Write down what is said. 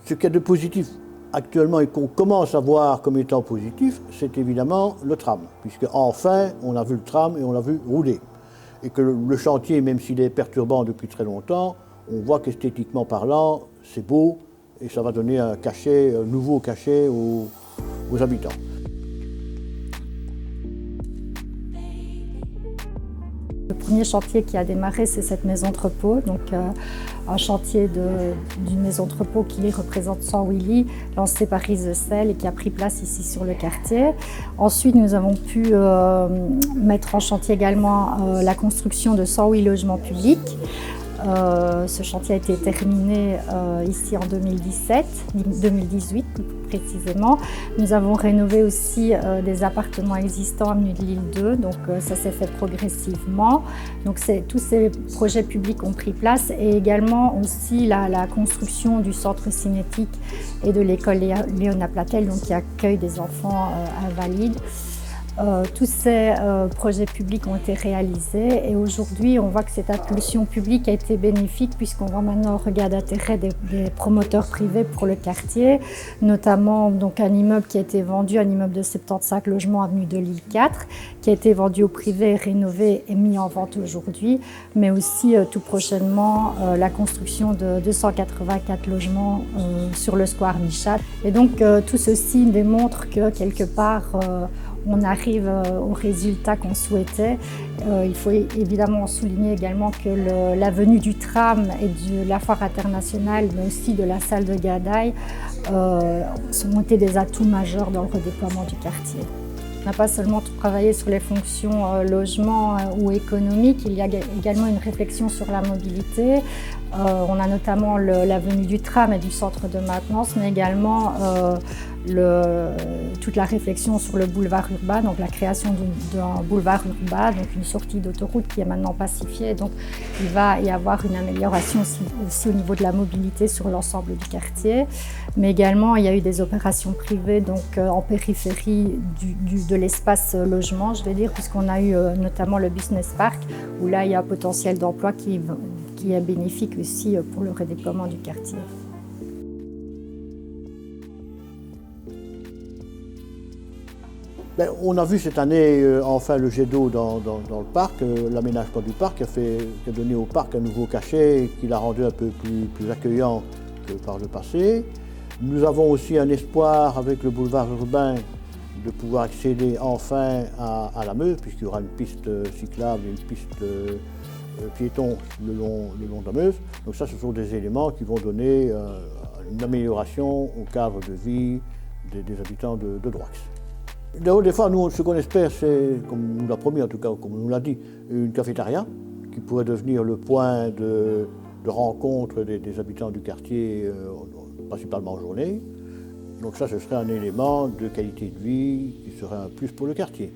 Ce qu'il y a de positif actuellement et qu'on commence à voir comme étant positif, c'est évidemment le tram, puisque enfin on a vu le tram et on l'a vu rouler. Et que le chantier, même s'il est perturbant depuis très longtemps, on voit qu'esthétiquement parlant, c'est beau et ça va donner un cachet, un nouveau cachet aux habitants. Le premier chantier qui a démarré, c'est cette maison-entrepôt, donc un chantier d'une maison-entrepôt qui représente 108 lits, lancé par Isecel et qui a pris place ici sur le quartier. Ensuite, nous avons pu mettre en chantier également la construction de 108 logements publics. Ce chantier a été terminé ici en 2018 plus précisément. Nous avons rénové aussi des appartements existants avenue de l'Île 2, donc ça s'est fait progressivement. Donc tous ces projets publics ont pris place et également aussi la construction du centre cinétique et de l'école Léona Platel, donc qui accueille des enfants invalides. Tous ces projets publics ont été réalisés et aujourd'hui on voit que cette impulsion publique a été bénéfique puisqu'on voit maintenant un regard d'intérêt des promoteurs privés pour le quartier, notamment donc un immeuble qui a été vendu, un immeuble de 75 logements avenue de l'Île 4, qui a été vendu au privé, rénové et mis en vente aujourd'hui, mais aussi tout prochainement la construction de 284 logements sur le square Michat. Et donc tout ceci démontre que quelque part on arrive au résultat qu'on souhaitait. Il faut évidemment souligner également que la venue du tram et de la foire internationale, mais aussi de la salle de Gadaï, ont été des atouts majeurs dans le redéploiement du quartier. On n'a pas seulement travaillé sur les fonctions logement ou économiques, il y a également une réflexion sur la mobilité. On a notamment la venue du tram et du centre de maintenance, mais également toute la réflexion sur le boulevard urbain, donc la création d'un boulevard urbain, donc une sortie d'autoroute qui est maintenant pacifiée. Donc il va y avoir une amélioration aussi au niveau de la mobilité sur l'ensemble du quartier. Mais également, il y a eu des opérations privées donc, en périphérie de l'espace logement, je vais dire, puisqu'on a eu notamment le Business Park, où là, il y a un potentiel d'emploi qui est bénéfique aussi pour le redéploiement du quartier. On a vu cette année enfin le jet d'eau dans le parc, l'aménagement du parc qui a donné au parc un nouveau cachet qui l'a rendu un peu plus accueillant que par le passé. Nous avons aussi un espoir avec le boulevard urbain de pouvoir accéder enfin à la Meuse, puisqu'il y aura une piste cyclable et une piste piéton le long de la Meuse. Donc ça, ce sont des éléments qui vont donner une amélioration au cadre de vie des habitants de Droix. Des fois, nous, ce qu'on espère, c'est, comme on nous l'a promis en tout cas, comme on nous l'a dit, une cafétéria qui pourrait devenir le point de rencontre des habitants du quartier, principalement en journée. Donc ça, ce serait un élément de qualité de vie qui serait un plus pour le quartier.